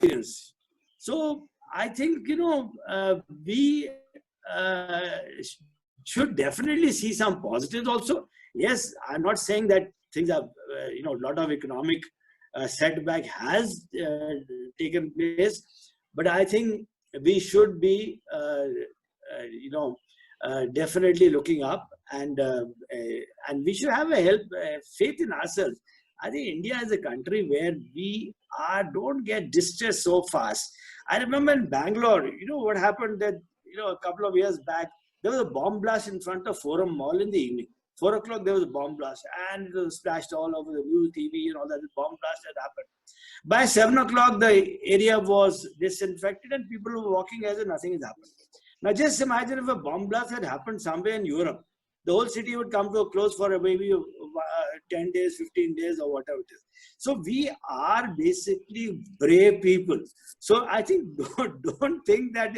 experience. So I think, we should definitely see some positives also. Yes, I'm not saying that things are, a lot of economic setback has taken place, but I think we should be, definitely looking up, and we should have a faith in ourselves. I think India is a country where we don't get distressed so fast. I remember in Bangalore, what happened that, a couple of years back, there was a bomb blast in front of Forum Mall in the evening. 4 o'clock, there was a bomb blast, and it was splashed all over the news, TV, and all that. The bomb blast had happened. By 7 o'clock, the area was disinfected, and people were walking as if nothing has happened. Now, just imagine if a bomb blast had happened somewhere in Europe. The whole city would come to a close for maybe 10 days, 15 days, or whatever it is. So we are basically brave people. So I think don't think that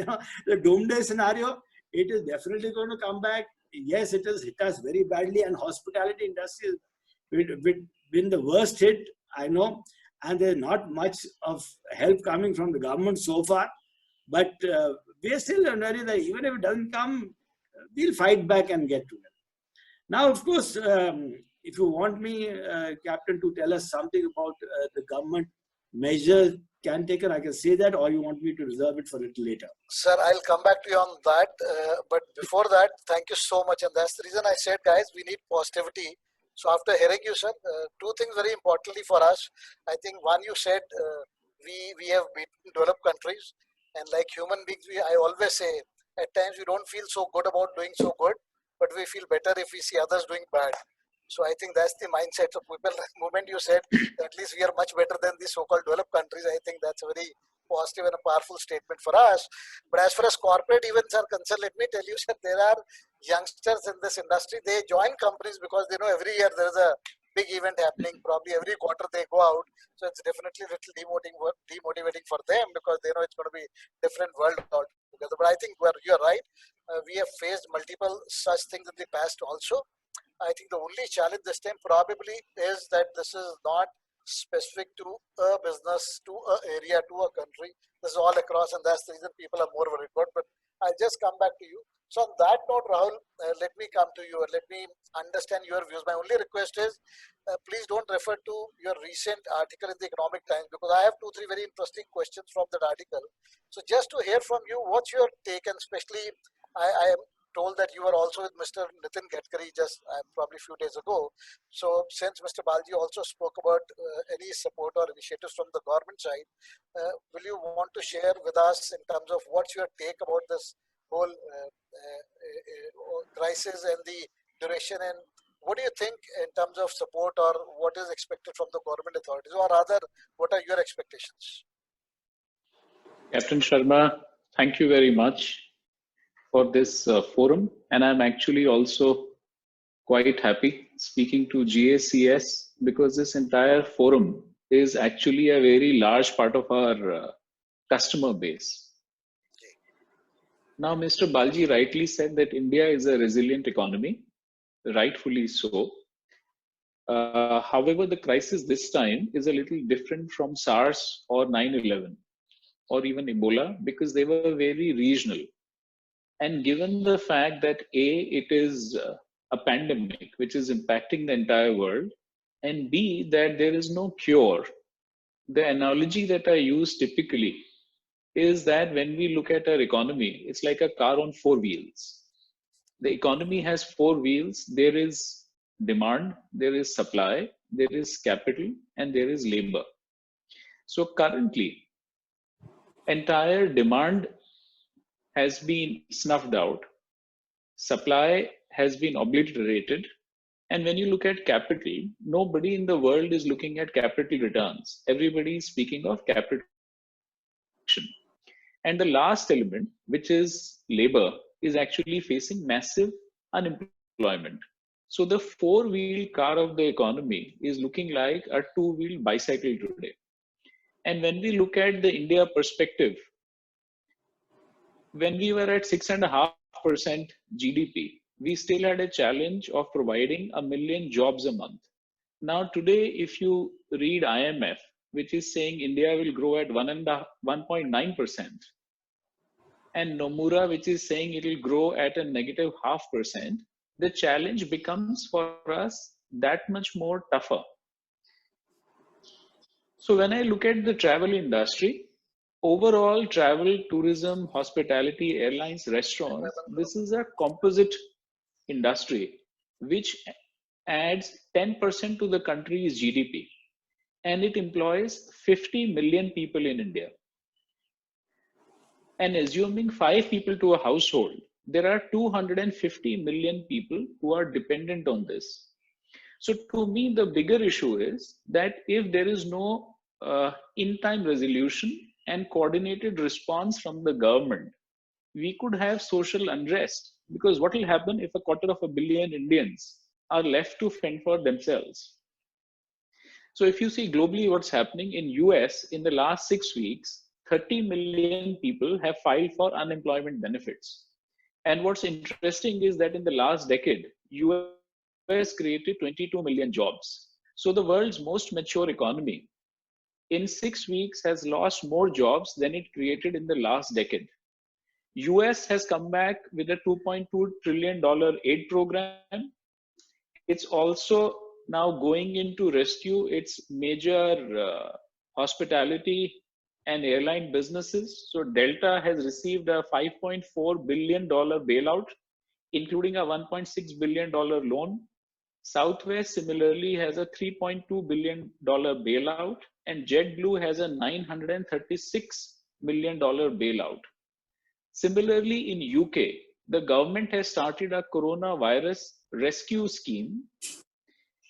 the doomsday scenario, it is definitely going to come back. Yes, it has hit us very badly, and hospitality industry has been the worst hit, I know, and there's not much of help coming from the government so far. But we are still wondering that even if it doesn't come, we'll fight back and get to it. Now, of course, if you want me, Captain, to tell us something about the government measures can taken, I can say that, or you want me to reserve it for a little later? Sir, I'll come back to you on that. But before that, thank you so much. And that's the reason I said, guys, we need positivity. So after hearing you, sir, two things very importantly for us. I think one, you said we have beaten developed countries. And like human beings, I always say, at times we don't feel so good about doing so good, but we feel better if we see others doing bad. So I think that's the mindset of people. The moment you said at least we are much better than the so-called developed countries, I think that's a very positive and a powerful statement for us. But as far as corporate events are concerned, let me tell you, sir, there are youngsters in this industry. They join companies because they know every year there is a big event happening. Probably every quarter they go out. So it's definitely a little demotivating for them because they know it's going to be different world altogether. But I think you're right. We have faced multiple such things in the past also. I think the only challenge this time probably is that this is not specific to a business, to an area, to a country. This is all across, and that's the reason people are more worried about. But I'll just come back to you. So on that note, Rahul, let me come to you and let me understand your views. My only request is, please don't refer to your recent article in the Economic Times, because I have 2-3 very interesting questions from that article. So just to hear from you, what's your take? And especially, I am told that you were also with Mr. Nitin Gadkari just probably a few days ago. So since Mr. Balji also spoke about any support or initiatives from the government side, will you want to share with us in terms of what's your take about this whole crisis and the duration, and what do you think in terms of support, or what is expected from the government authorities, or rather, what are your expectations? Captain Sharma, thank you very much for this forum, and I'm actually also quite happy speaking to GACS, because this entire forum is actually a very large part of our customer base. Now, Mr. Balji rightly said that India is a resilient economy, rightfully so. However, the crisis this time is a little different from SARS or 9/11 or even Ebola, because they were very regional. And given the fact that it is a pandemic which is impacting the entire world, and B, that there is no cure, the analogy that I use typically is that when we look at our economy, it's like a car on 4 wheels. The economy has 4 wheels. There is demand, there is supply, there is capital, and there is labor. So currently, entire demand has been snuffed out, supply has been obliterated, and when you look at capital, nobody in the world is looking at capital returns. Everybody is speaking of capital. And the last element, which is labor, is actually facing massive unemployment. So the 4-wheel car of the economy is looking like a 2-wheel bicycle today. And when we look at the India perspective, when we were at 6.5% GDP, we still had a challenge of providing 1 million jobs a month. Now today, if you read IMF, which is saying India will grow at 1.9%, and Nomura, which is saying it will grow at a negative 0.5%, the challenge becomes for us that much more tougher. So when I look at the travel industry, overall travel, tourism, hospitality, airlines, restaurants, this is a composite industry which adds 10% to the country's GDP, and it employs 50 million people in India. And assuming 5 people to a household, there are 250 million people who are dependent on this. So to me, the bigger issue is that if there is no in-time resolution and coordinated response from the government, we could have social unrest, because what will happen if 250 million Indians are left to fend for themselves? So if you see globally what's happening in US in the last 6 weeks, 30 million people have filed for unemployment benefits. And what's interesting is that in the last decade, US created 22 million jobs. So the world's most mature economy in 6 weeks has lost more jobs than it created in the last decade. US has come back with a $2.2 trillion aid program. It's also now going in to rescue its major hospitality and airline businesses. So Delta has received a $5.4 billion bailout, including a $1.6 billion loan. Southwest similarly has a $3.2 billion bailout, and JetBlue has a $936 million bailout. Similarly, in UK, the government has started a coronavirus rescue scheme,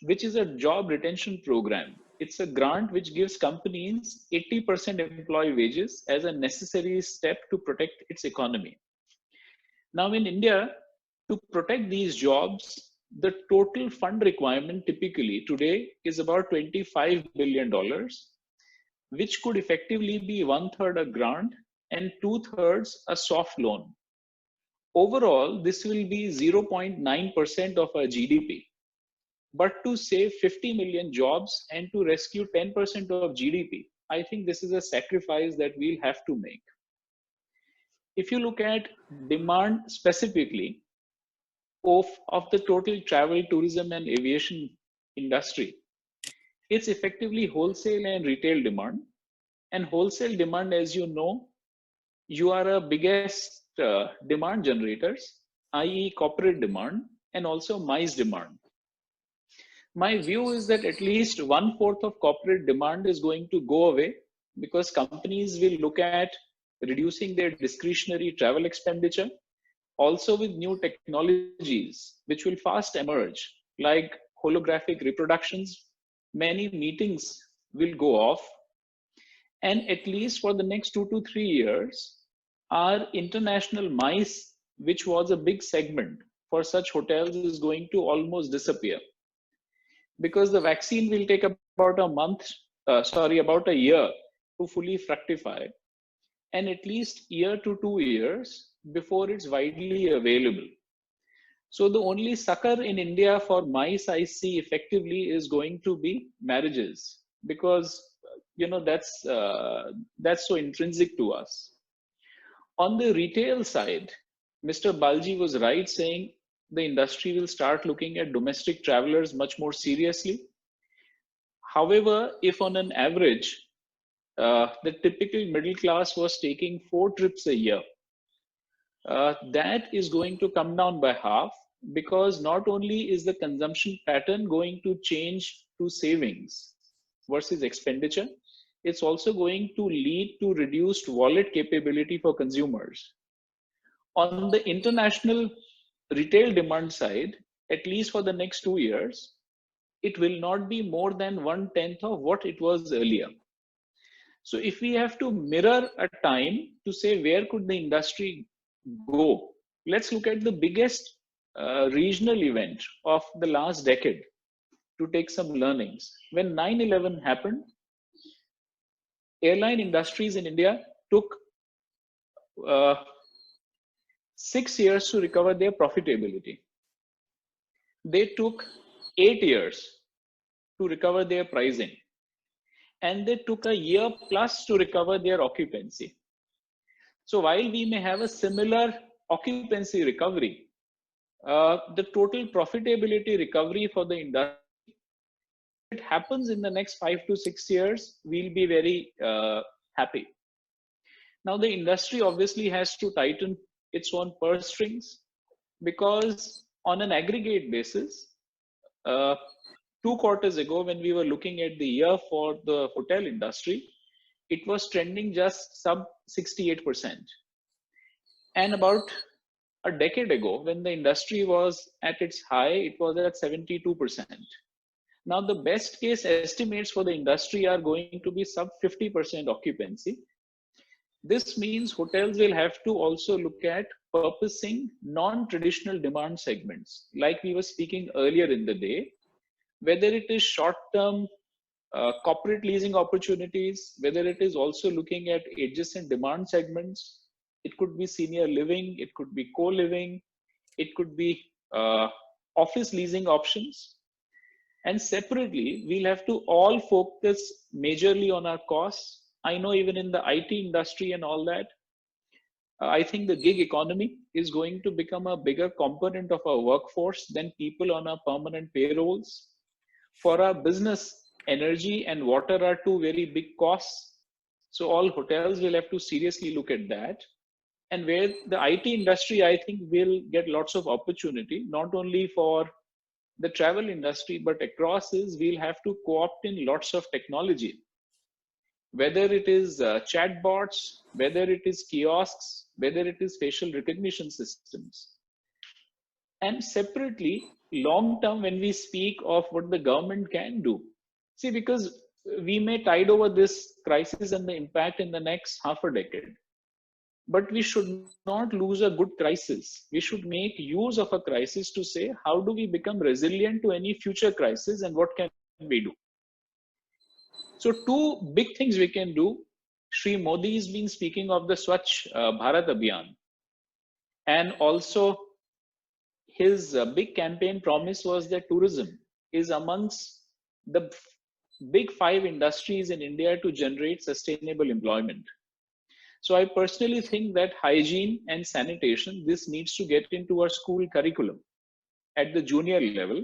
which is a job retention program. It's a grant which gives companies 80% employee wages as a necessary step to protect its economy. Now in India, to protect these jobs, the total fund requirement typically today is about $25 billion, which could effectively be 1/3 a grant and 2/3 a soft loan. Overall, this will be 0.9% of our GDP. But to save 50 million jobs and to rescue 10% of GDP, I think this is a sacrifice that we'll have to make. If you look at demand specifically of the total travel, tourism, and aviation industry, it's effectively wholesale and retail demand. And wholesale demand, as you know, you are a biggest demand generators, i.e. corporate demand, and also MICE demand. My view is that at least 1/4 of corporate demand is going to go away, because companies will look at reducing their discretionary travel expenditure. Also with new technologies, which will fast emerge, like holographic reproductions, many meetings will go off. And at least for the next 2 to 3 years, our international MICE, which was a big segment for such hotels, is going to almost disappear, because the vaccine will take about about a year to fully fructify, and at least year to 2 years before it's widely available. So the only succor in India for MICE I see effectively is going to be marriages, because that's so intrinsic to us. On the retail side, Mr. Balji was right saying the industry will start looking at domestic travelers much more seriously. However, if on an average, the typical middle class was taking 4 trips a year, that is going to come down by half, because not only is the consumption pattern going to change to savings versus expenditure, it's also going to lead to reduced wallet capability for consumers. On the international retail demand side, at least for the next 2 years, it will not be more than 1/10 of what it was earlier. So if we have to mirror a time to say where could the industry go, let's look at the biggest regional event of the last decade to take some learnings. When 9/11 happened, airline industries in India took 6 years to recover their profitability. They took 8 years to recover their pricing. and they took a year plus to recover their occupancy. So while we may have a similar occupancy recovery, the total profitability recovery for the industry, if it happens in the next 5 to 6 years, we'll be very happy. Now the industry obviously has to tighten its own purse strings, because on an aggregate basis, 2 quarters ago, when we were looking at the year for the hotel industry, it was trending just sub 68%. And about a decade ago, when the industry was at its high, it was at 72%. Now the best case estimates for the industry are going to be sub 50% occupancy. This means hotels will have to also look at purposing non-traditional demand segments, like we were speaking earlier in the day, whether it is short-term corporate leasing opportunities, whether it is also looking at adjacent demand segments. It could be senior living, it could be co-living, it could be office leasing options. And separately, we'll have to all focus majorly on our costs. I know even in the IT industry and all that, I think the gig economy is going to become a bigger component of our workforce than people on our permanent payrolls. For our business, energy and water are two very big costs. So all hotels will have to seriously look at that. And where the IT industry, I think, will get lots of opportunity, not only for the travel industry, but across is we'll have to co-opt in lots of technology. Whether it is chatbots, whether it is kiosks, whether it is facial recognition systems. And separately, long term, when we speak of what the government can do, see, because we may tide over this crisis and the impact in the next half a decade, but we should not lose a good crisis. We should make use of a crisis to say, how do we become resilient to any future crisis and what can we do? So two big things we can do. Shri Modi has been speaking of the Swachh Bharat Abhiyan, and also his big campaign promise was that tourism is amongst the big 5 industries in India to generate sustainable employment. So I personally think that hygiene and sanitation, this needs to get into our school curriculum at the junior level.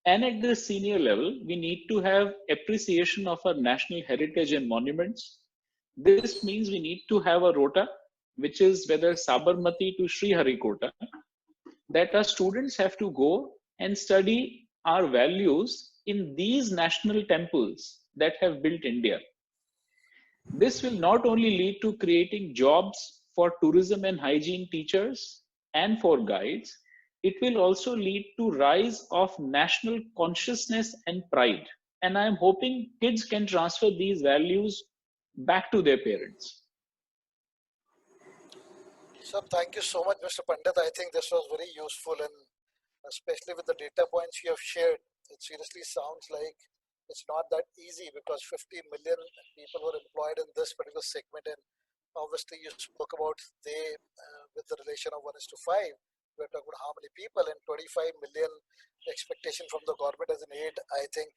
And at the senior level, we need to have appreciation of our national heritage and monuments. This means we need to have a rota, which is whether Sabarmati to Sriharikota, that our students have to go and study our values in these national temples that have built India. This will not only lead to creating jobs for tourism and hygiene teachers and for guides, it will also lead to rise of national consciousness and pride. And I'm hoping kids can transfer these values back to their parents. Sir, thank you so much, Mr. Pandit. I think this was very useful, and especially with the data points you have shared, it seriously sounds like it's not that easy, because 50 million people were employed in this particular segment, and obviously you spoke about they with the relation of 1:5. We're talking about how many people, and 25 million expectation from the government as an aid, I think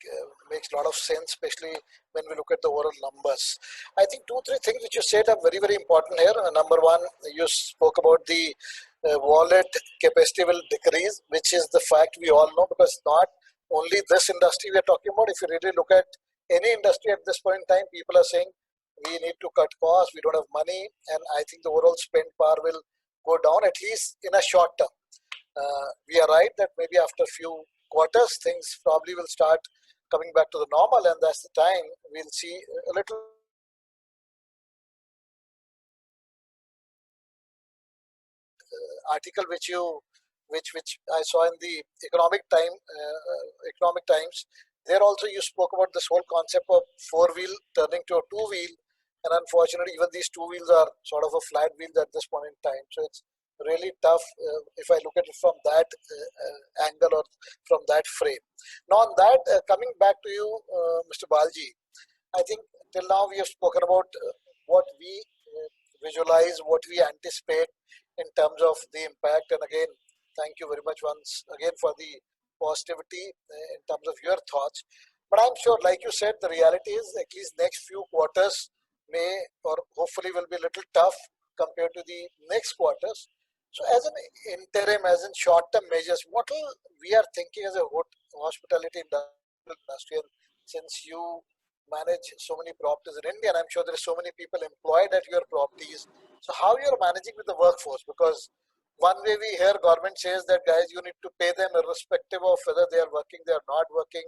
makes a lot of sense, especially when we look at the overall numbers. I think 2-3 things which you said are very, very important here. Number one, you spoke about the wallet capacity will decrease, which is the fact we all know, because not only this industry we are talking about. If you really look at any industry at this point in time, people are saying we need to cut costs, we don't have money, and I think the overall spend power will go down, at least in a short term. We are right that maybe after a few quarters, things probably will start coming back to the normal, and that's the time we'll see a little article which I saw in the Economic Times. There also you spoke about this whole concept of 4-wheel turning to a 2-wheel, and unfortunately even these 2 wheels are sort of a flat wheel at this point in time. So it's really tough if I look at it from that angle or from that frame. Now on that, coming back to you, Mr. Balji, I think till now we have spoken about what we visualize, what we anticipate in terms of the impact, and again, thank you very much once again for the positivity in terms of your thoughts. But I'm sure, like you said, the reality is at least next few quarters may or hopefully will be a little tough compared to the next quarters. So as an interim, as in short-term measures, what we are thinking as a hospitality industry, and since you manage so many properties in India, and I'm sure there are so many people employed at your properties. So how you're managing with the workforce? Because one way we hear government says that guys, you need to pay them irrespective of whether they are working, they are not working.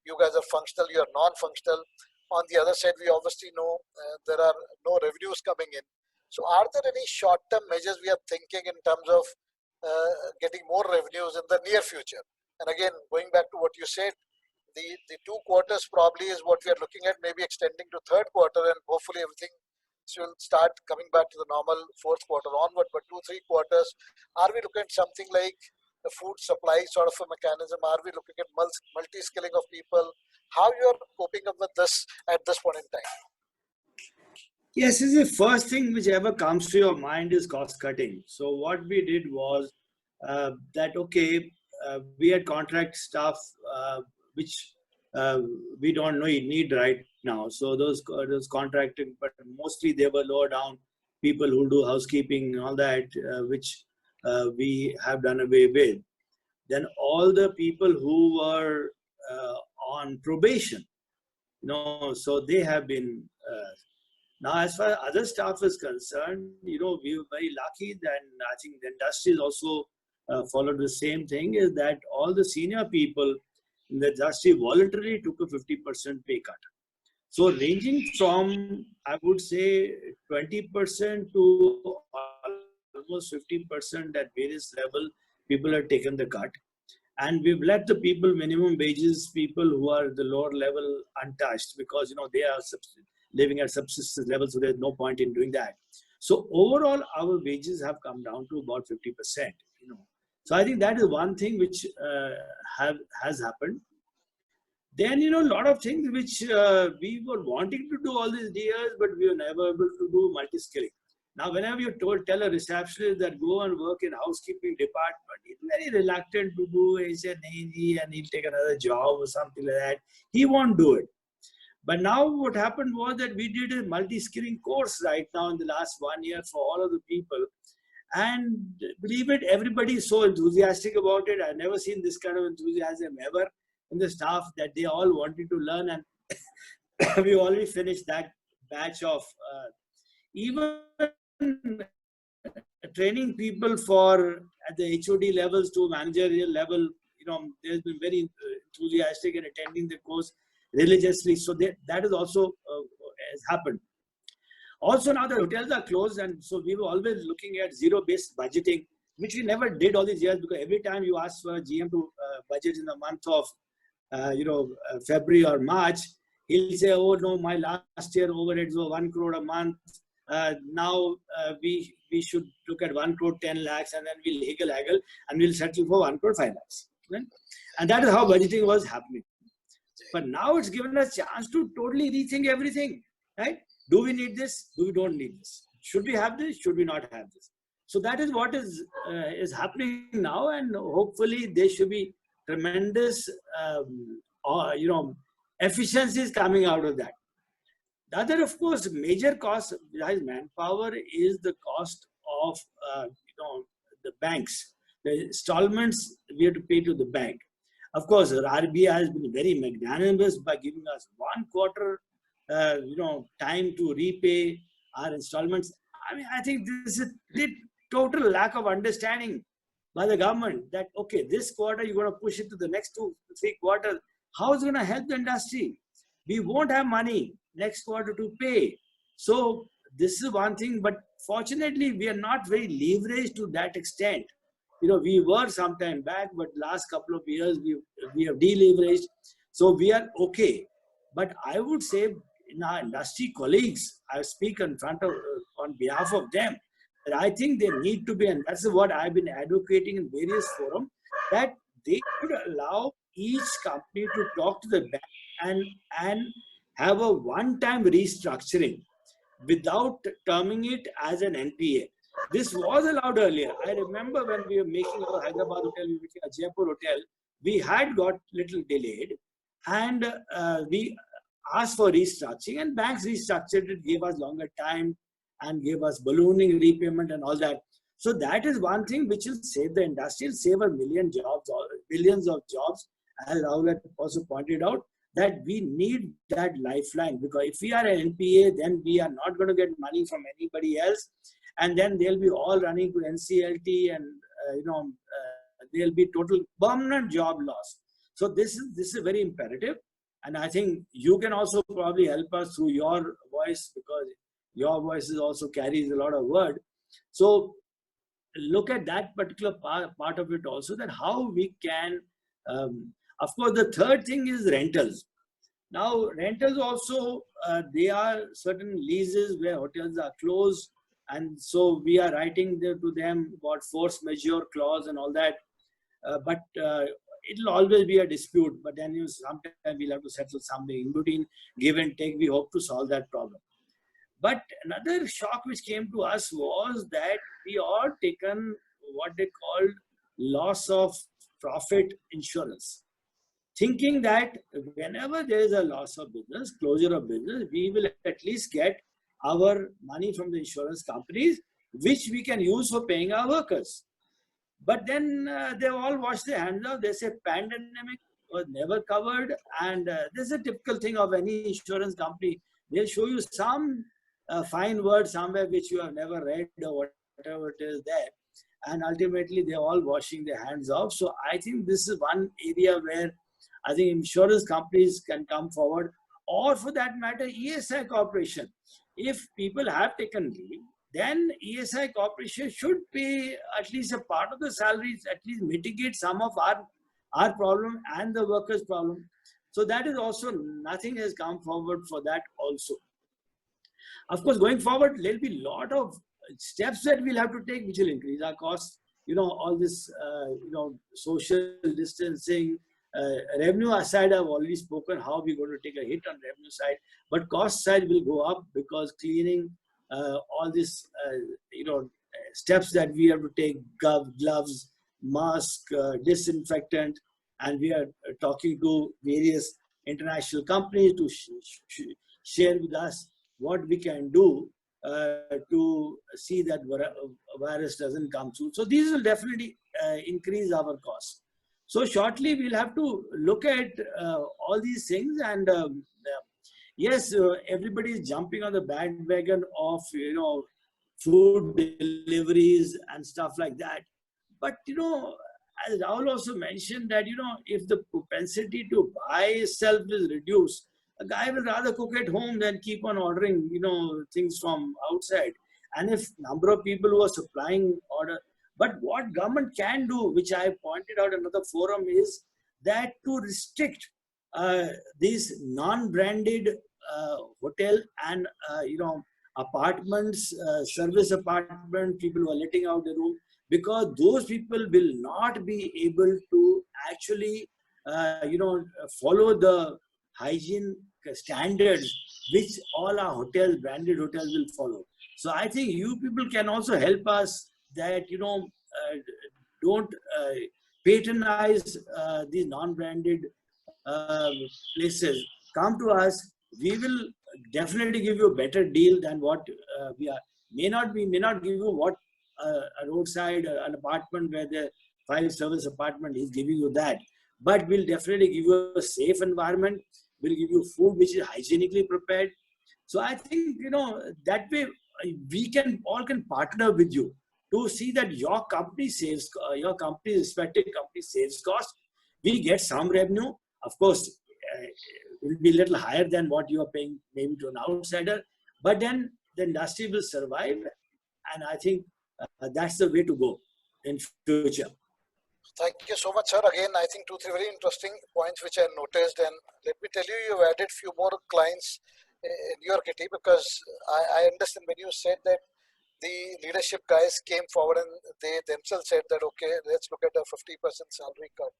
You guys are functional, you are non-functional. On the other side, we obviously know there are no revenues coming in. So are there any short-term measures we are thinking in terms of getting more revenues in the near future? And again, going back to what you said, the 2 quarters probably is what we are looking at, maybe extending to third quarter, and hopefully everything will start coming back to the normal fourth quarter onward. But 2-3 quarters, are we looking at something like the food supply sort of a mechanism? Are we looking at multi-skilling of people? How you are coping up with this at this point in time? Yes, is the first thing which ever comes to your mind is cost cutting. So what we did was that, okay, we had contract staff which we don't know you need right now. So those contracted, but mostly they were lower down people who do housekeeping and all that, which we have done away with. Then all the people who were on probation, so they have been. Now, as far as other staff is concerned, we were very lucky that I think the industry has also followed the same thing, is that all the senior people in the industry voluntarily took a 50% pay cut. So ranging from, I would say, 20% to almost 50% at various level, people have taken the cut. And we've left the people, minimum wages, people who are the lower level untouched, because, they are living at subsistence level, so there's no point in doing that. So overall, our wages have come down to about 50%. So I think that is one thing which has happened. Then, a lot of things which we were wanting to do all these years, but we were never able to do multi-skilling. Now, whenever you tell a receptionist that go and work in housekeeping department, he's very reluctant to do it. He said, and he'll take another job or something like that. He won't do it. But now what happened was that we did a multi-skilling course right now in the last 1 year for all of the people. And believe it, everybody is so enthusiastic about it. I've never seen this kind of enthusiasm ever in the staff, that they all wanted to learn. And we already finished that batch of even training people for at the HOD levels to managerial level. There's been very enthusiastic in attending the course religiously. So that is also has happened. Also, now the hotels are closed, and so we were always looking at zero-based budgeting, which we never did all these years, because every time you ask for a GM to budget in the month of February or March, he'll say, oh no, my last year overheads were 1 crore a month. Now we should look at 1 crore 10 lakhs, and then we'll haggle and we'll settle for 1 crore 5 lakhs. Right? And that is how budgeting was happening. But now it's given us a chance to totally rethink everything, right? Do we need this? Do we don't need this? Should we have this? Should we not have this? So that is what is happening now, and hopefully there should be tremendous, efficiencies coming out of that. The other, of course, major cost besides manpower is the cost of, the banks. The installments we have to pay to the bank. Of course, RBI has been very magnanimous by giving us 1 quarter, time to repay our installments. I think this is the total lack of understanding by the government that, okay, this quarter you're going to push it to the next 2-3 quarters. How is it going to help the industry? We won't have money next quarter to pay. So this is one thing, but fortunately we are not very leveraged to that extent. We were some time back, but last couple of years we have deleveraged. So we are okay. But I would say in our industry colleagues, I speak on behalf of them, that I think they need to be, and that's what I've been advocating in various forums, that they should allow each company to talk to the bank and have a one-time restructuring without terming it as an NPA. This was allowed earlier. I remember when we were making our Hyderabad hotel, we were making a Jaipur hotel, we had got little delayed. and we asked for restructuring, and banks restructured it, gave us longer time, and gave us ballooning repayment and all that. So that is one thing which will save the industry, save a million jobs, or billions of jobs, as Rahul had also pointed out, that we need that lifeline, because if we are an NPA, then we are not going to get money from anybody else, and then they'll be all running to NCLT, and there'll be total permanent job loss. So this is very imperative, and I think you can also probably help us through your voice, because your voice also carries a lot of word. So look at that particular part of it also, that how we can, of course, the third thing is rentals. Now, rentals also, they are certain leases where hotels are closed, and so we are writing to them about force majeure clause and all that. But it'll always be a dispute, but then sometimes we'll have to settle something in between, give and take. We hope to solve that problem. But another shock which came to us was that we all taken what they called loss of profit insurance, thinking that whenever there is a loss of business, closure of business, we will at least get our money from the insurance companies, which we can use for paying our workers. But then they all wash their hands off. They say pandemic was never covered, and this is a typical thing of any insurance company. They'll show you some fine word somewhere which you have never read or whatever it is there, and ultimately they're all washing their hands off. So I think this is one area where I think insurance companies can come forward, or for that matter, ESI Corporation. If people have taken leave, then ESI Corporation should pay at least a part of the salaries, at least mitigate some of our problem and the workers' problem. So that is also, nothing has come forward for that also. Of course, going forward, there'll be a lot of steps that we'll have to take, which will increase our costs. All this, social distancing, revenue aside, I've already spoken how we're going to take a hit on revenue side, but cost side will go up because cleaning, all this, steps that we have to take, gloves, mask, disinfectant, and we are talking to various international companies to share with us what we can do to see that virus doesn't come through. So these will definitely increase our costs. So shortly, we'll have to look at all these things, and yes, everybody is jumping on the bandwagon of food deliveries and stuff like that. But as Rahul also mentioned that if the propensity to buy itself is reduced, a guy will rather cook at home than keep on ordering things from outside. And if number of people who are supplying order. But what government can do, which I pointed out in another forum, is that to restrict these non-branded hotel and apartments, service apartment, people who are letting out the room, because those people will not be able to actually follow the hygiene standards which all our hotels, branded hotels, will follow. So I think you people can also help us that don't patronize these non-branded places. Come to us. We will definitely give you a better deal than what we are. May not give you what a roadside, an apartment where the 5-service apartment is giving you that. But we'll definitely give you a safe environment. We'll give you food which is hygienically prepared. So I think that way we can partner with you to see that your company saves, your company, respective company saves cost. We get some revenue. Of course, it will be a little higher than what you are paying maybe to an outsider, but then the industry will survive, and I think that's the way to go in future. Thank you so much, sir. Again, I think 2-3 very interesting points which I noticed, and let me tell you, you've added few more clients in your kitty, because I understand when you said that the leadership guys came forward and they themselves said that, okay, let's look at a 50% salary cut.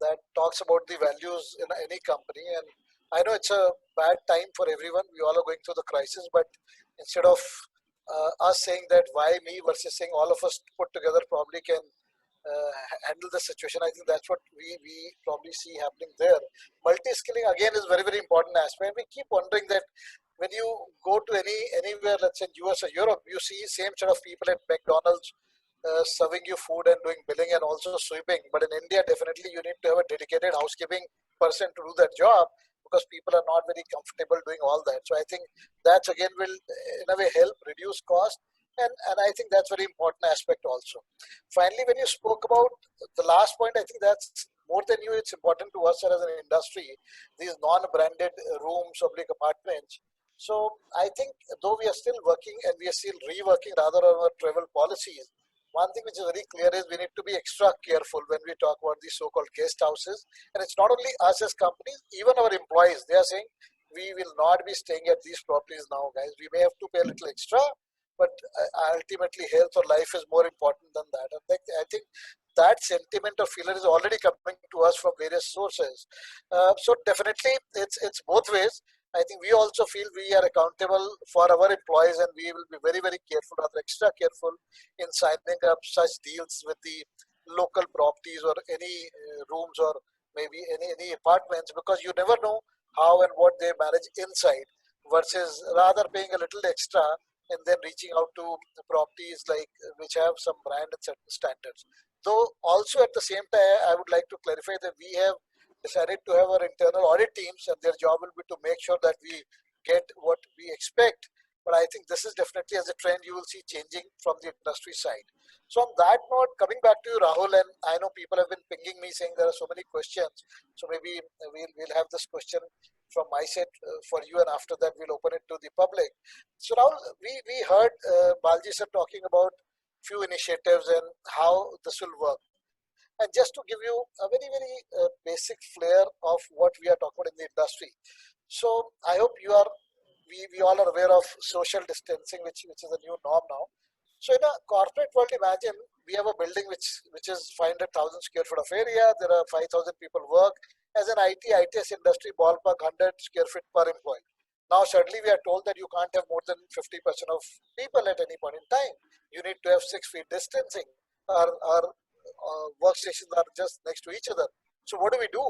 That talks about the values in any company. And I know it's a bad time for everyone. We all are going through the crisis, but instead of us saying that why me versus saying all of us put together probably can handle the situation. I think that's what we probably see happening there. Multi-skilling again is very, very important aspect. We keep wondering that when you go to anywhere, let's say US or Europe, you see same set of people at McDonald's serving you food and doing billing and also sweeping. But in India, definitely you need to have a dedicated housekeeping person to do that job because people are not very comfortable doing all that. So I think that again will in a way help reduce cost. And I think that's very important aspect also. Finally, when you spoke about the last point, I think that's more than you, it's important to us as an industry, these non-branded rooms, public apartments. So I think though we are still working and we are still reworking rather on our travel policies, one thing which is very clear is we need to be extra careful when we talk about these so-called guest houses. And it's not only us as companies, even our employees, they are saying, we will not be staying at these properties now, guys. We may have to pay a little extra, but ultimately health or life is more important than that. And I think that sentiment or feeling is already coming to us from various sources. So definitely it's both ways. I think we also feel we are accountable for our employees and we will be very, very careful, rather extra careful in signing up such deals with the local properties or any rooms or maybe any apartments, because you never know how and what they manage inside versus rather paying a little extra and then reaching out to the properties like which have some brand and certain standards. Though also at the same time, I would like to clarify that we have decided to have our internal audit teams and their job will be to make sure that we get what we expect. But I think this is definitely as a trend you will see changing from the industry side. So on that note, coming back to you, Rahul, and I know people have been pinging me saying there are so many questions. So maybe we'll have this question from my side for you, and after that we'll open it to the public. So Rahul, we heard Balji sir talking about few initiatives and how this will work. And just to give you a very, very basic flair of what we are talking about in the industry. So I hope we all are aware of social distancing, which is a new norm now. So in a corporate world, imagine we have a building which is 500,000 square foot of area. There are 5,000 people work. As an ITS industry, ballpark 100 square feet per employee. Now suddenly we are told that you can't have more than 50% of people at any point in time. You need to have 6 feet distancing. Our workstations are just next to each other. So what do we do?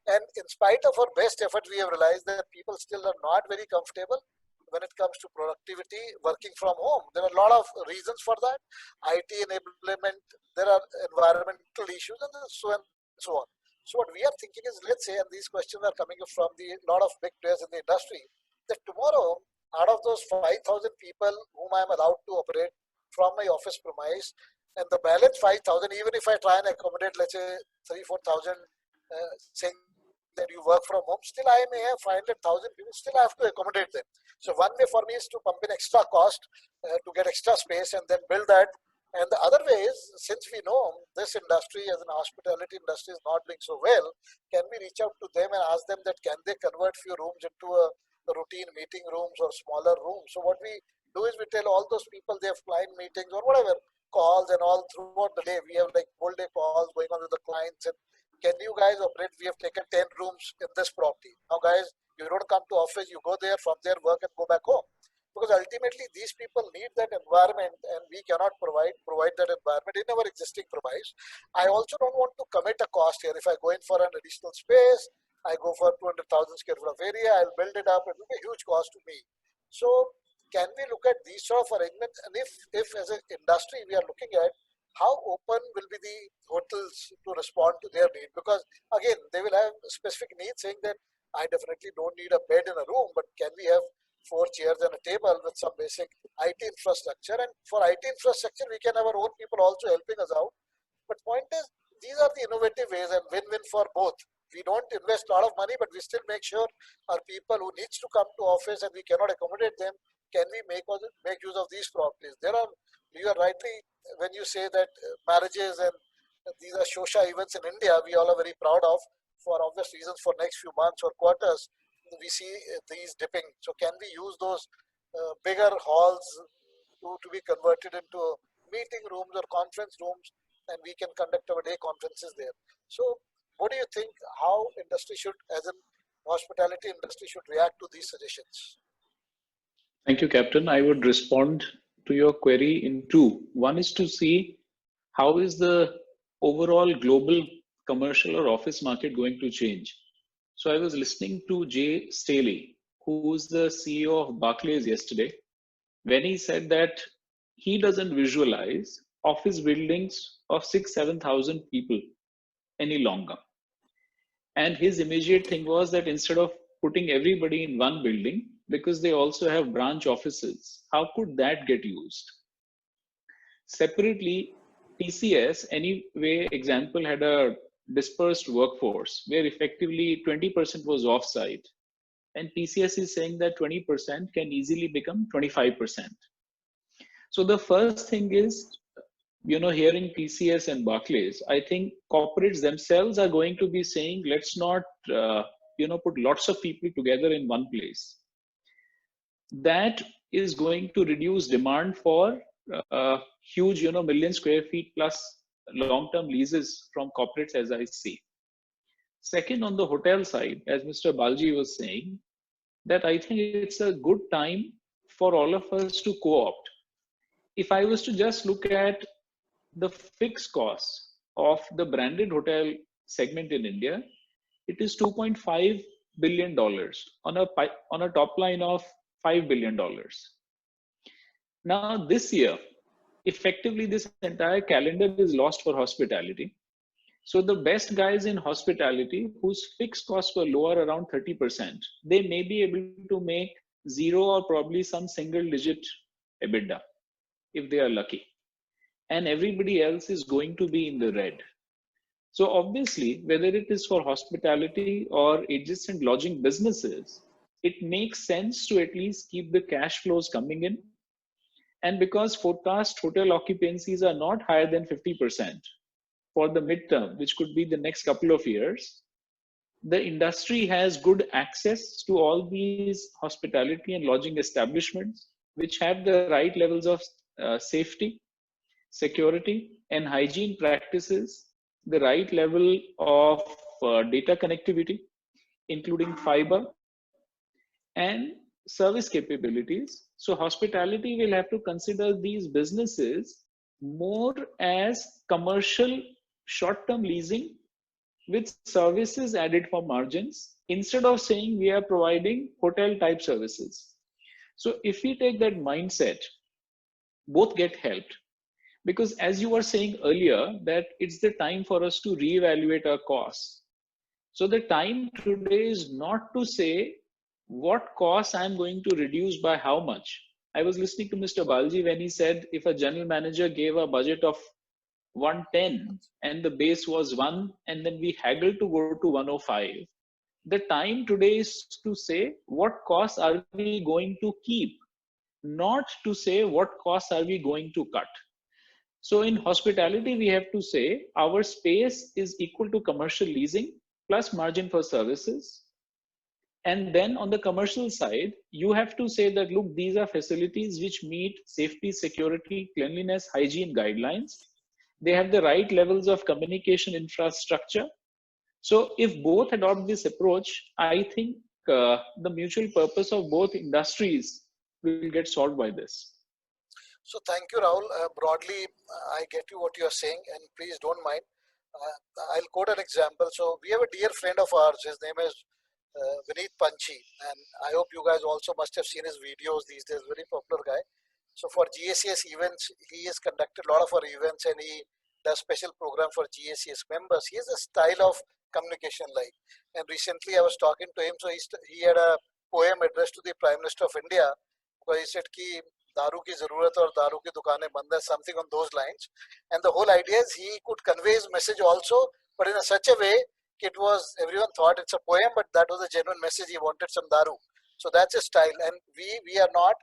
And in spite of our best effort, we have realized that people still are not very comfortable when it comes to productivity, working from home. There are a lot of reasons for that. IT enablement, there are environmental issues, and so on and so on. So what we are thinking is, let's say, and these questions are coming from the lot of big players in the industry, that tomorrow, out of those 5,000 people whom I am allowed to operate from my office premise, and the balance 5,000, even if I try and accommodate, let's say 3,000-4,000, saying that you work from home, still I may have 500,000 people, still I have to accommodate them. So one way for me is to pump in extra cost to get extra space and then build that. And the other way is, since we know this industry as an hospitality industry is not doing so well, can we reach out to them and ask them that can they convert few rooms into a routine meeting rooms or smaller rooms? So what we do is we tell all those people they have client meetings or whatever, calls and all throughout the day. We have like whole day calls going on with the clients and can you guys operate? We have taken 10 rooms in this property. Now guys, you don't come to office, you go there, from there work and go back home. Because ultimately these people need that environment and we cannot provide that environment in our existing premise. I also don't want to commit a cost here. If I go in for an additional space, I go for 200,000 square foot of area, I'll build it up, it will be a huge cost to me. So can we look at these sort of arrangements? And if as an industry we are looking at how open will be the hotels to respond to their need? Because again, they will have specific needs saying that I definitely don't need a bed in a room, but can we have 4 chairs and a table with some basic IT infrastructure? And for IT infrastructure, we can have our own people also helping us out. But point is, these are the innovative ways and win-win for both. We don't invest a lot of money, but we still make sure our people who needs to come to office and we cannot accommodate them, can we make use of these properties? You are rightly, when you say that marriages and these are Shosha events in India, we all are very proud of for obvious reasons for next few months or quarters, we see these dipping. So can we use those bigger halls to be converted into meeting rooms or conference rooms and we can conduct our day conferences there. So what do you think how industry should, as an hospitality industry, should react to these suggestions? Thank you, Captain. I would respond to your query in two. One is to see how is the overall global commercial or office market going to change? So I was listening to Jay Staley, who's the CEO of Barclays yesterday, when he said that he doesn't visualize office buildings of 7,000 people any longer. And his immediate thing was that instead of putting everybody in one building, because they also have branch offices, how could that get used? Separately, TCS, anyway, example, had a dispersed workforce where effectively 20% was offsite. And TCS is saying that 20% can easily become 25%. So the first thing is, hearing TCS and Barclays, I think corporates themselves are going to be saying, let's not, put lots of people together in one place. That is going to reduce demand for huge, million square feet plus long-term leases from corporates, as I see. Second, on the hotel side, as Mr. Balji was saying, that I think it's a good time for all of us to co-opt. If I was to just look at the fixed cost of the branded hotel segment in India, it is $2.5 billion on a top line of $5 billion. Now this year, effectively this entire calendar is lost for hospitality. So the best guys in hospitality whose fixed costs were lower around 30%, they may be able to make zero or probably some single digit EBITDA if they are lucky. And everybody else is going to be in the red. So obviously, whether it is for hospitality or adjacent lodging businesses, it makes sense to at least keep the cash flows coming in. And because forecast hotel occupancies are not higher than 50% for the midterm, which could be the next couple of years, the industry has good access to all these hospitality and lodging establishments, which have the right levels of safety, security, and hygiene practices, the right level of data connectivity, including fiber, and service capabilities. So hospitality will have to consider these businesses more as commercial short-term leasing with services added for margins, instead of saying we are providing hotel type services. So if we take that mindset, both get helped. Because as you were saying earlier, that it's the time for us to reevaluate our costs. So the time today is not to say what costs I'm going to reduce by how much. I was listening to Mr. Balji when he said if a general manager gave a budget of 110 and the base was 1 and then we haggled to go to 105. The time today is to say what costs are we going to keep, not to say what costs are we going to cut. So in hospitality, we have to say our space is equal to commercial leasing plus margin for services. And then on the commercial side, you have to say that, look, these are facilities which meet safety, security, cleanliness, hygiene guidelines. They have the right levels of communication infrastructure. So if both adopt this approach, I think the mutual purpose of both industries will get solved by this. So thank you, Rahul. Broadly, I get you what you are saying, and please don't mind. I'll quote an example. So we have a dear friend of ours. His name is Vineet Panchi, and I hope you guys also must have seen his videos these days. Very popular guy. So for GACS events, he has conducted a lot of our events, and he does special program for GACS members. He has a style of communication like. And recently, I was talking to him. So he had a poem addressed to the Prime Minister of India, where he said कि दारू की जरूरत और दारू की दुकानें बंद है, something on those lines. And the whole idea is he could convey his message also, but in a such a way it was, everyone thought it's a poem, but that was a genuine message. He wanted some daru. So that's his style, and we are not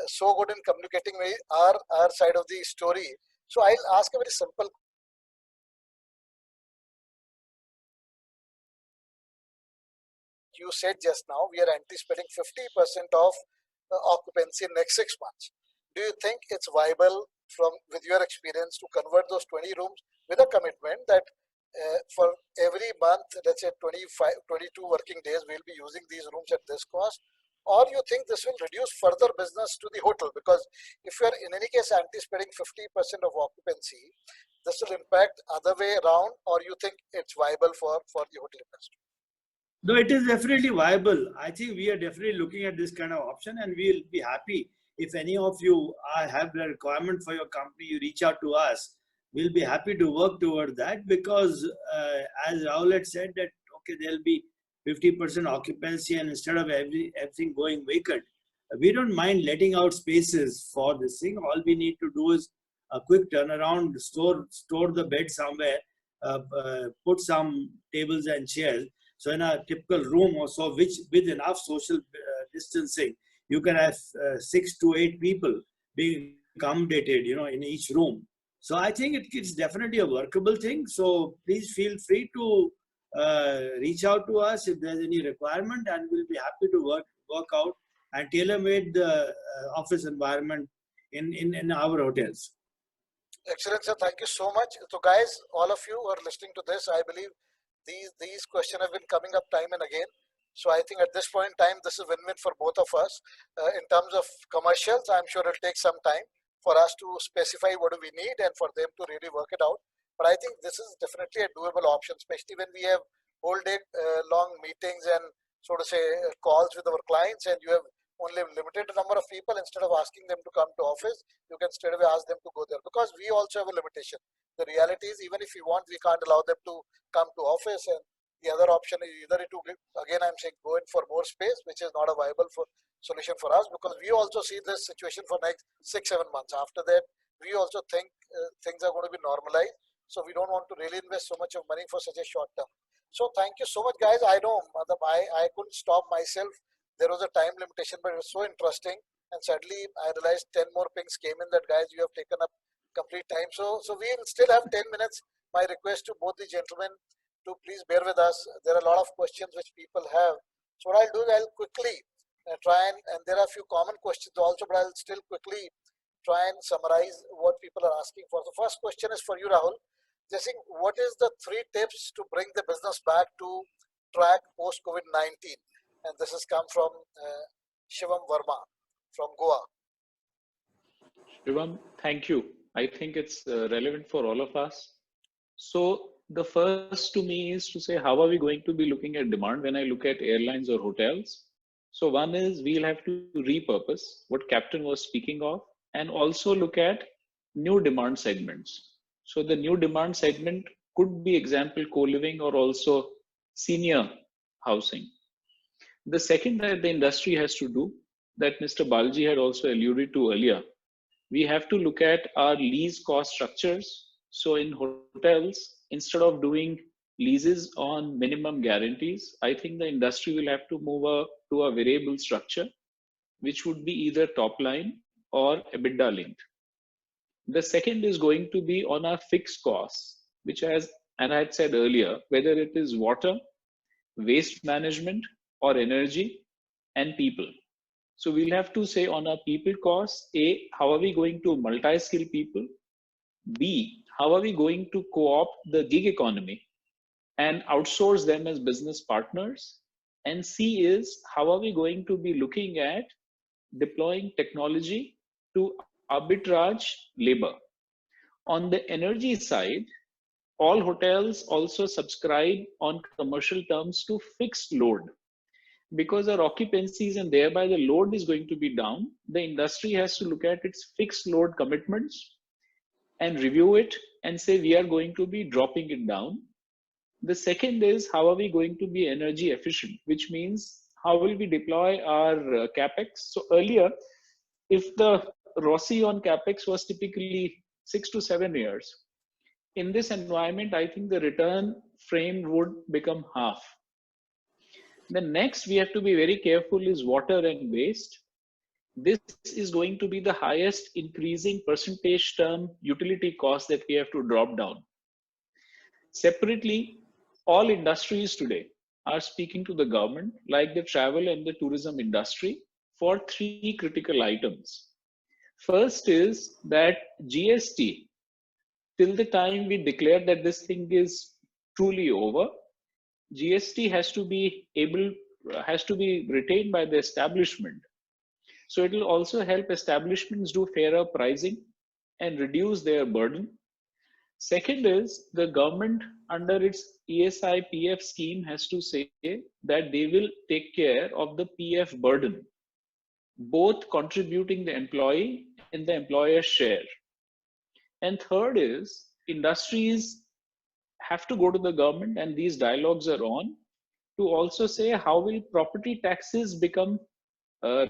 so good in communicating our side of the story. So I'll ask a very simple. You said just now we are anticipating 50% of occupancy in next 6 months. Do you think it's viable with your experience to convert those 20 rooms with a commitment that for every month, let's say 22 working days, we'll be using these rooms at this cost? or you think this will reduce further business to the hotel? Because if you are in any case anticipating 50% of occupancy, this will impact other way around, or you think it's viable for the hotel industry? No, it is definitely viable. I think we are definitely looking at this kind of option, and we'll be happy if any of you have the requirement for your company, you reach out to us. We'll be happy to work toward that because, as Rahul had said, that okay, there'll be 50% occupancy, and instead of everything going vacant, we don't mind letting out spaces for this thing. All we need to do is a quick turnaround, store the bed somewhere, put some tables and chairs. So in a typical room or so, which with enough social distancing, you can have 6 to 8 people being accommodated, in each room. So I think it's definitely a workable thing. So please feel free to reach out to us if there's any requirement, and we'll be happy to work out and tailor-made the office environment in our hotels. Excellent, sir. Thank you so much. So guys, all of you who are listening to this, I believe these questions have been coming up time and again. So I think at this point in time, this is win-win for both of us. In terms of commercials, I'm sure it'll take some time for us to specify what do we need and for them to really work it out. But I think this is definitely a doable option, especially when we have whole day long meetings and so to say calls with our clients, and you have only limited number of people. Instead of asking them to come to office, you can straight away ask them to go there, because we also have a limitation. The reality is, even if we want, we can't allow them to come to office. And the other option is either to, again I'm saying, go in for more space, which is not a viable solution for us, because we also see this situation for next 6-7 months. After that, we also think things are going to be normalized, so we don't want to really invest so much of money for such a short term. So thank you so much, guys. I know I couldn't stop myself. There was a time limitation, but it was so interesting, and suddenly I realized 10 more pings came in that, guys, you have taken up complete time. So we'll still have 10 minutes. My request to both the gentlemen to please bear with us. There are a lot of questions which people have. So what I'll do is I'll quickly try and there are a few common questions also, but I'll still quickly try and summarize what people are asking for. The first question is for you, Rahul. Just think, what is the 3 tips to bring the business back to track post COVID-19? And this has come from Shivam Verma from Goa. Shivam, thank you. I think it's relevant for all of us. So the first to me is to say, how are we going to be looking at demand when I look at airlines or hotels? So one is we'll have to repurpose what Captain was speaking of, and also look at new demand segments. So the new demand segment could be, example, co-living or also senior housing. The second that the industry has to do, that Mr. Balaji had also alluded to earlier, we have to look at our lease cost structures. So in hotels, instead of doing leases on minimum guarantees, I think the industry will have to move to a variable structure, which would be either top line or EBITDA linked. The second is going to be on our fixed costs, which I had said earlier, whether it is water, waste management, or energy, and people. So we'll have to say on our people costs, A, how are we going to multi-skill people? B, how are we going to co-opt the gig economy and outsource them as business partners? And C is, how are we going to be looking at deploying technology to arbitrage labor? On the energy side, all hotels also subscribe on commercial terms to fixed load. Because our occupancies and thereby the load is going to be down, the industry has to look at its fixed load commitments and review it and say we are going to be dropping it down. The second is, how are we going to be energy efficient, which means how will we deploy our capex? So earlier, if the ROCE on capex was typically 6 to 7 years, in this environment, I think the return frame would become half. The next we have to be very careful is water and waste. This is going to be the highest increasing percentage term utility cost that we have to drop down. Separately, all industries today are speaking to the government, like the travel and the tourism industry, for 3 critical items. First is that GST, till the time we declare that this thing is truly over, GST has to be able has to be retained by the establishment. So it will also help establishments do fairer pricing and reduce their burden. Second is the government under its ESI PF scheme has to say that they will take care of the PF burden, both contributing the employee and the employer's share. And third is industries have to go to the government, and these dialogues are on, to also say how will property taxes become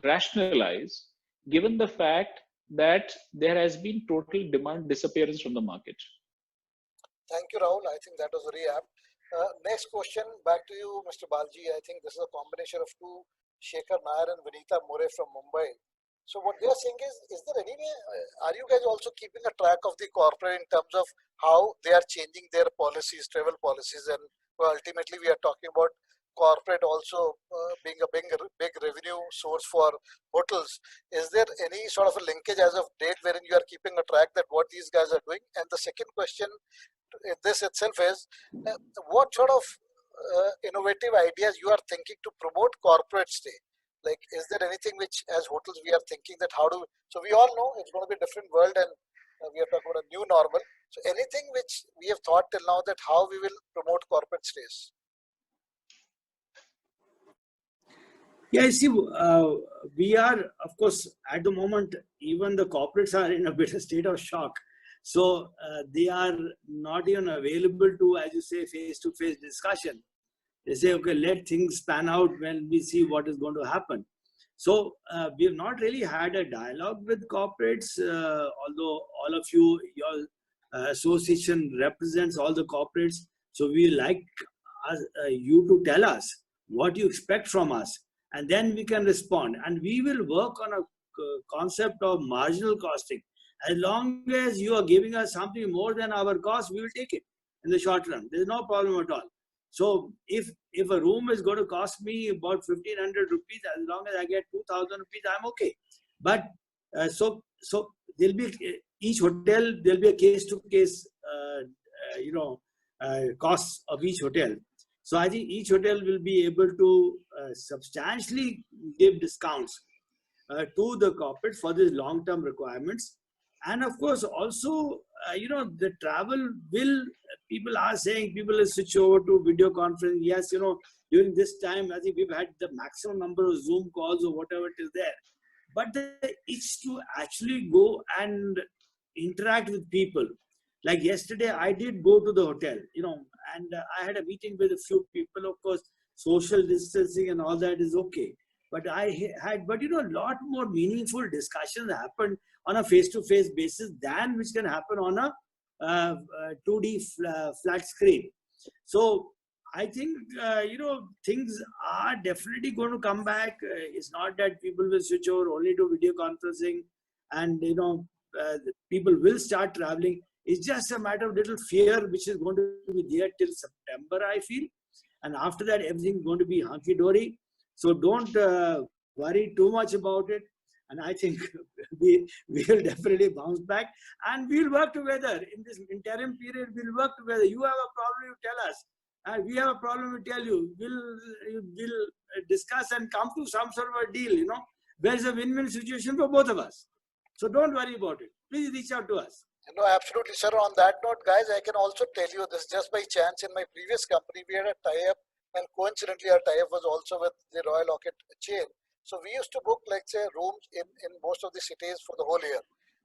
rationalized given the fact that there has been total demand disappearance from the market. Thank you, Rahul. I think that was very apt. Next question back to you, Mr. Balji. I think this is a combination of two, Shekhar Nair and Vinita More from Mumbai. So what they are saying is there any way, are you guys also keeping a track of the corporate in terms of how they are changing their policies, travel policies, and ultimately we are talking about corporate also being a big revenue source for hotels. Is there any sort of a linkage as of date wherein you are keeping a track that what these guys are doing? And the second question in this itself is what sort of innovative ideas you are thinking to promote corporate stay? Like, is there anything which as hotels we are thinking that how do, so we all know it's going to be a different world and we are talking about a new normal. So anything which we have thought till now that how we will promote corporate stays? Yeah, you see, we are, of course, at the moment, even the corporates are in a bit of state of shock. So they are not even available to, as you say, face-to-face discussion. They say, okay, let things pan out when we see what is going to happen. So we have not really had a dialogue with corporates, although all of you, your association represents all the corporates. So we like you to tell us what you expect from us, and then we can respond. And we will work on a concept of marginal costing. As long as you are giving us something more than our cost, we will take it in the short run. There's no problem at all. So if a room is going to cost me about 1,500 rupees, as long as I get 2,000 rupees, I'm okay. But so there'll be each hotel, there'll be a case-to-case, costs of each hotel. So I think each hotel will be able to substantially give discounts to the corporate for these long-term requirements. And of course, also, the travel will, people are saying people will switch over to video conference. Yes, during this time, I think we've had the maximum number of Zoom calls or whatever it is there. But the itch to actually go and interact with people. Like yesterday, I did go to the hotel, and I had a meeting with a few people. Of course, social distancing and all that is okay. But a lot more meaningful discussions happened on a face-to-face basis than which can happen on a 2D flat screen. So I think, things are definitely going to come back. It's not that people will switch over only to video conferencing and, people will start traveling. It's just a matter of little fear, which is going to be there till September, I feel. And after that, everything is going to be hunky-dory. So don't worry too much about it. And I think we will definitely bounce back. And we'll work together. In this interim period, we'll work together. You have a problem, you tell us. And we have a problem, we tell you. We'll discuss and come to some sort of a deal, There's a win-win situation for both of us. So don't worry about it. Please reach out to us. No, absolutely, sir. On that note, guys, I can also tell you this just by chance. In my previous company, we had a tie-up, and coincidentally, our tie-up was also with the Royal Orchid chain. So we used to book, like, say, rooms in most of the cities for the whole year.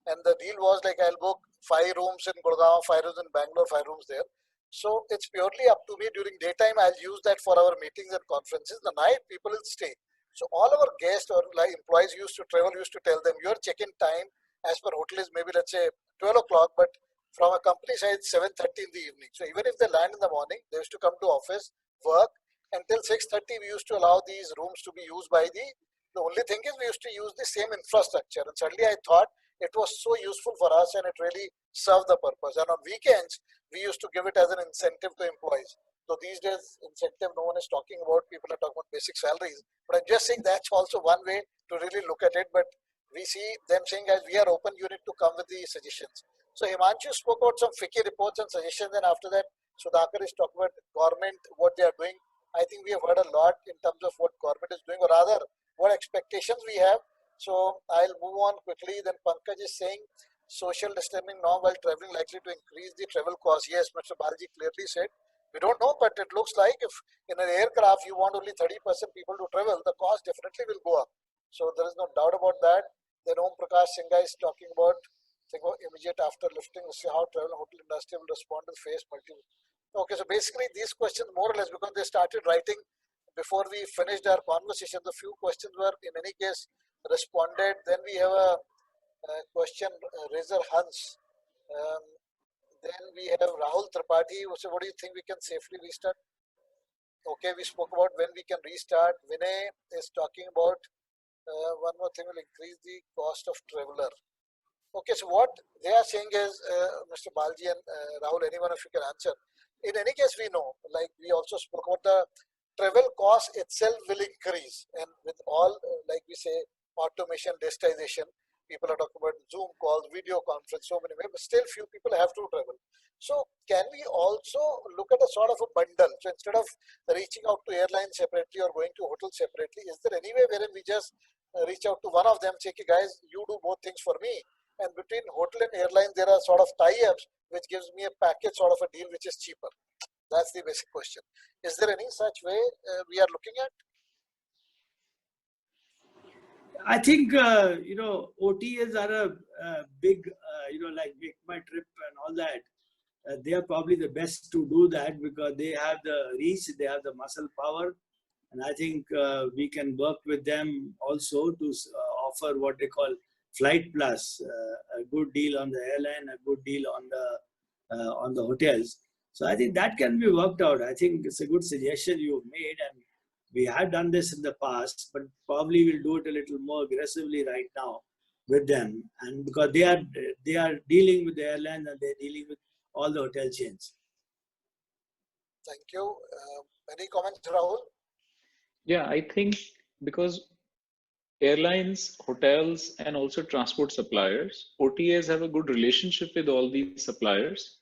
And the deal was like, I'll book 5 rooms in Gurgaon, 5 rooms in Bangalore, 5 rooms there. So it's purely up to me. During daytime, I'll use that for our meetings and conferences. The night, people will stay. So all our guests or like employees used to tell them, your check-in time as per hotel is maybe, let's say, 12 o'clock, but from a company side, 7:30 in the evening. So even if they land in the morning, they used to come to office, work, until 6:30 we used to allow these rooms to be used by the only thing is we used to use the same infrastructure. And suddenly I thought it was so useful for us and it really served the purpose. And on weekends, we used to give it as an incentive to employees. So these days, incentive, no one is talking about, people are talking about basic salaries. But I'm just saying that's also one way to really look at it. But we see them saying, guys, we are open, you need to come with the suggestions. So Himanshu spoke about some FICCI reports and suggestions, and after that, Sudhakar is talking about government, what they are doing I think we have heard a lot in terms of what government is doing, or rather, what expectations we have. So I'll move on quickly. Then Pankaj is saying social distancing norm while traveling likely to increase the travel cost. Yes, Mr. Balaji clearly said. We don't know, but it looks like if in an aircraft you want only 30% people to travel, the cost definitely will go up. So there is no doubt about that. Then Om Prakash Singha is talking about immediate after lifting, see how travel and hotel industry will respond to face multiple. Okay, so basically these questions more or less, because they started writing before we finished our conversation, the few questions were in any case responded. Then we have a question, Razor Hans. Um, then we have Rahul Tripathi who said, what do you think we can safely restart? Okay, we spoke about when we can restart. Vinay is talking about one more thing will increase the cost of traveler. Okay, so what they are saying is, Mr. Balji and Rahul, anyone of you can answer. In any case, we know, like we also spoke about, the travel cost itself will increase. And with all, like we say, automation, digitization, people are talking about Zoom calls, video conference, so many ways, but still few people have to travel. So can we also look at a sort of a bundle? So instead of reaching out to airlines separately or going to hotels separately, is there any way wherein we just reach out to one of them, say, okay, guys, you do both things for me, and between hotel and airline there are sort of tie-ups which gives me a package sort of a deal which is cheaper? That's the basic question. Is there any such way we are looking at? I think, OTAs are a big, like Make My Trip and all that. They are probably the best to do that because they have the reach, they have the muscle power. And I think we can work with them also to offer what they call Flight Plus, a good deal on the airline, a good deal on the hotels. So I think that can be worked out. I think it's a good suggestion you've made, and we have done this in the past, but probably we'll do it a little more aggressively right now with them, and because they are dealing with the airlines and they're dealing with all the hotel chains. Thank you. Any comments, Rahul? Yeah, I think because airlines, hotels, and also transport suppliers, OTAs have a good relationship with all these suppliers,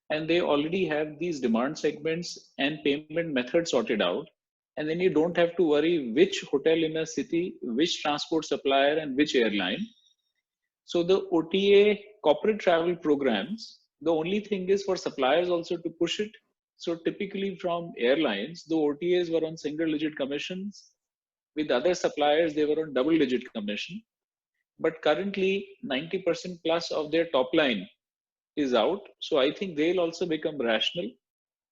and they already have these demand segments and payment methods sorted out. And then you don't have to worry which hotel in a city, which transport supplier, and which airline. So the OTA corporate travel programs, the only thing is for suppliers also to push it. So typically from airlines, the OTAs were on single digit commissions. With other suppliers, they were on double digit commission. But currently 90% plus of their top line is out. So I think they'll also become rational.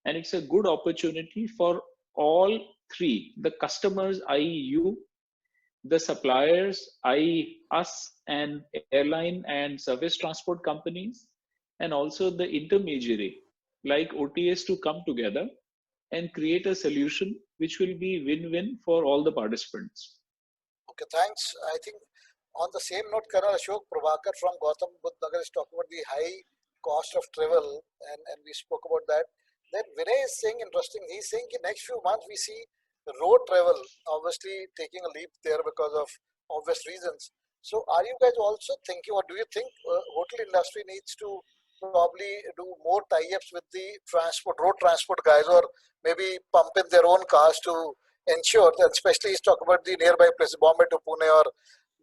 And it's a good opportunity for all three, the customers, i.e. you, the suppliers, i.e. us, and airline and service transport companies, and also the intermediary like OTAs to come together and create a solution which will be win-win for all the participants. Okay, thanks. I think on the same note, Colonel Ashok Prabhakar from Gautam Buddha Nagar is talking about the high cost of travel, and we spoke about that. Then Vinay is saying interesting. He's saying in next few months we see road travel obviously taking a leap there because of obvious reasons. So are you guys also thinking, or do you think hotel industry needs to probably do more tie-ups with the road transport guys, or maybe pump in their own cars to ensure that, especially he's talking about the nearby places, Bombay to Pune or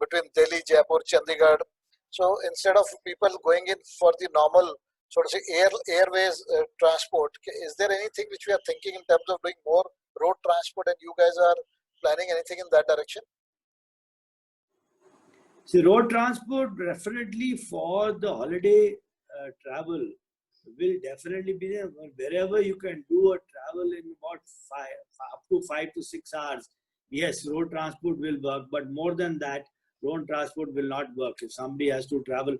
between Delhi, Jaipur, Chandigarh. So instead of people going in for the normal, so to say, airways transport, is there anything which we are thinking in terms of doing more road transport, and you guys are planning anything in that direction? See, road transport definitely for the holiday travel will definitely be there. Wherever you can do a travel in about up to 5 to 6 hours, yes, road transport will work. But more than that, road transport will not work. If somebody has to travel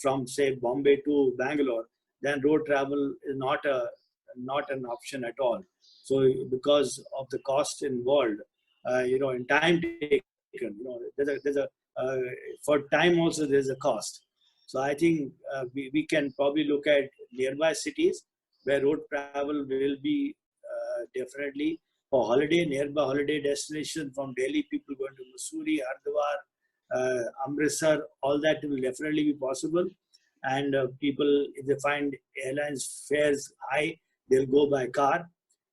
from, say, Bombay to Bangalore, then road travel is not an option at all. So because of the cost involved, in time taken, there's a for time also there's a cost. So I think we can probably look at nearby cities where road travel will be definitely for holiday, nearby holiday destination from Delhi, people going to Mussoorie, Hardwar, Amritsar, all that will definitely be possible. And people, if they find airlines fares high, they'll go by car.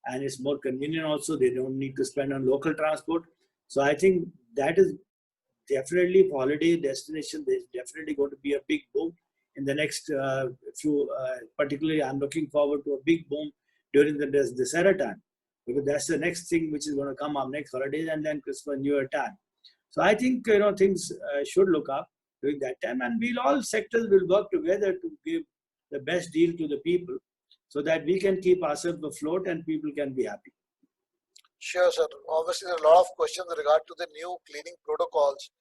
and it's more convenient also. They don't need to spend on local transport. So I think that is definitely for holiday destination. There's definitely going to be a big boom in the next few. Particularly, I'm looking forward to a big boom during the Dussehra time, because that's the next thing which is going to come up next holidays, and then Christmas New Year time. So I think things should look up during that time, and all sectors will work together to give the best deal to the people, so that we can keep ourselves afloat and people can be happy. Sure, sir. Obviously, there are a lot of questions in regard to the new cleaning protocols.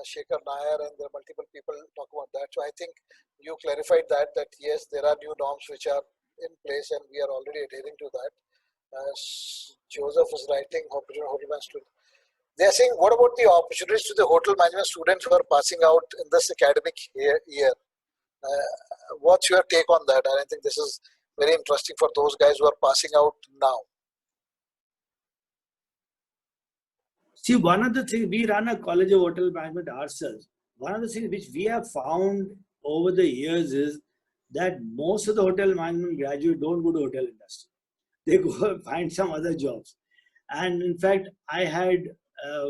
Shekhar Nair and there are multiple people talk about that. So I think you clarified that yes, there are new norms which are in place and we are already adhering to that. Joseph is writing, hotel management student. They are saying, what about the opportunities to the hotel management students who are passing out in this academic year? What's your take on that? And I think this is very interesting for those guys who are passing out now. See, one of the things, we run a college of hotel management ourselves. One of the things which we have found over the years is that most of the hotel management graduates don't go to hotel industry. They go find some other jobs. And in fact, I had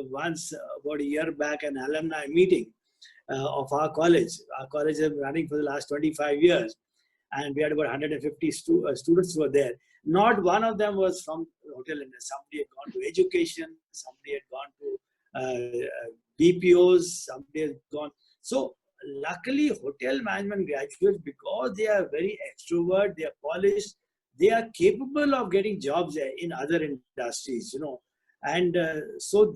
once, about a year back, an alumni meeting of our college. Our college has been running for the last 25 years. And we had about 150 students who were there. Not one of them was from the hotel industry. Somebody had gone to education, somebody had gone to BPOs, somebody had gone. So luckily, hotel management graduates, because they are very extrovert, they are polished, they are capable of getting jobs in other industries, And so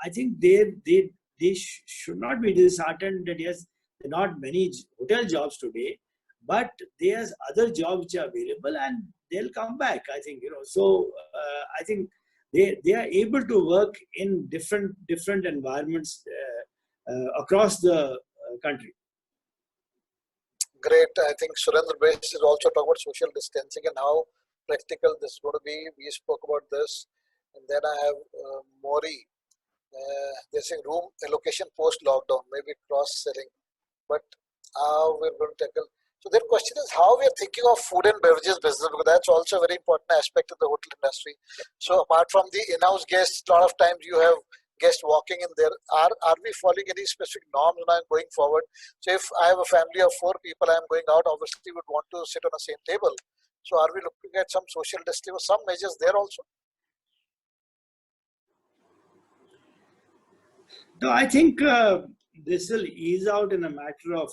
I think they should not be disheartened that yes, there are not many hotel jobs today, but there's other jobs which are available and they'll come back, I think, So I think they are able to work in different environments across the country. Great. I think Surendra Base is also talking about social distancing and how practical this is going to be. We spoke about this. And then I have Mori. They're saying room allocation post-lockdown, maybe cross-selling. But how we're going to tackle. So their question is how we are thinking of food and beverages business, because that's also a very important aspect of the hotel industry. So apart from the in-house guests, a lot of times you have guests walking in there. Are we following any specific norms now going forward? So if I have a family of 4 people, I am going out, obviously would want to sit on the same table. So are we looking at some social distancing, some measures there also? No, I think this will ease out in a matter of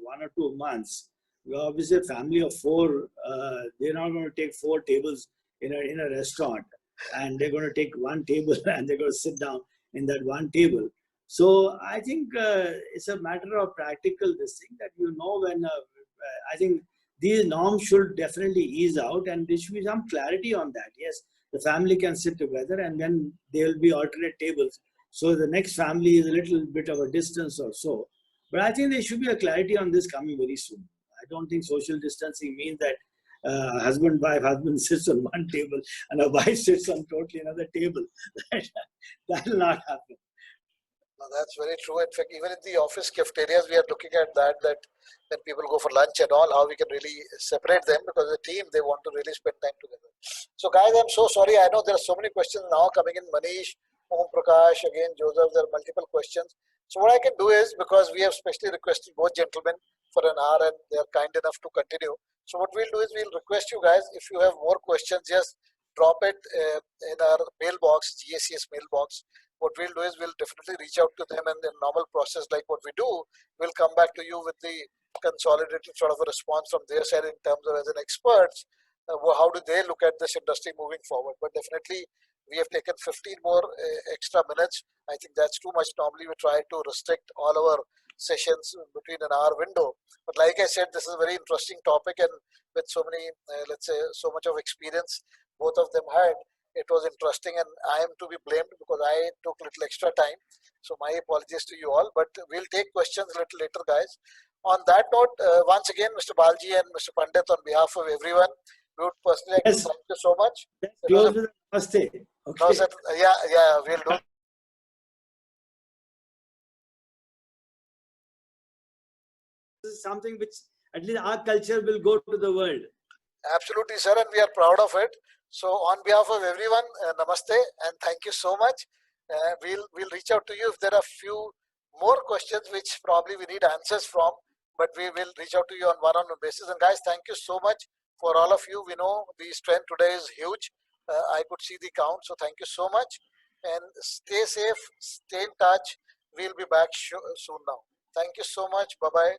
1 or 2 months. Obviously, a family of 4, they're not going to take 4 tables in a restaurant, and they're going to take 1 table and they're going to sit down in that 1 table. So I think it's a matter of practical this thing that when I think these norms should definitely ease out, and there should be some clarity on that. Yes, the family can sit together and then there will be alternate tables. So the next family is a little bit of a distance or so. But I think there should be a clarity on this coming very soon. I don't think social distancing means that husband sits on 1 table and a wife sits on totally another table. That will not happen. No, that's very true. In fact, even in the office cafeterias, we are looking at that when people go for lunch and all, how we can really separate them, because the team, they want to really spend time together. So guys, I'm so sorry. I know there are so many questions now coming in. Manish, Om Prakash, again, Joseph, there are multiple questions. So what I can do is, because we have specially requested both gentlemen for an hour and they are kind enough to continue. So what we'll do is we'll request you guys, if you have more questions, just drop it in our mailbox, GACS mailbox. What we'll do is we'll definitely reach out to them, and in normal process like what we do, we'll come back to you with the consolidated sort of a response from their side in terms of as an experts, how do they look at this industry moving forward. But definitely we have taken 15 more extra minutes. I think that's too much. Normally we try to restrict all our sessions between an hour window. But like I said, this is a very interesting topic, and with so many, let's say, so much of experience both of them had, it was interesting, and I am to be blamed because I took a little extra time. So my apologies to you all, but we'll take questions a little later, guys. On that note, once again, Mr. Balji and Mr. Pandit, on behalf of everyone, we would personally like to thank you so much. Close with a namaste. Okay. No, sir, yeah, we'll do. This is something which at least our culture will go to the world. Absolutely, sir, and we are proud of it. So on behalf of everyone, namaste and thank you so much. We'll reach out to you if there are few more questions which probably we need answers from, but we will reach out to you on one-on-one basis. And guys, thank you so much for all of you. We know the strength today is huge. I could see the count, so thank you so much. And stay safe, stay in touch. We'll be back soon now. Thank you so much. Bye-bye.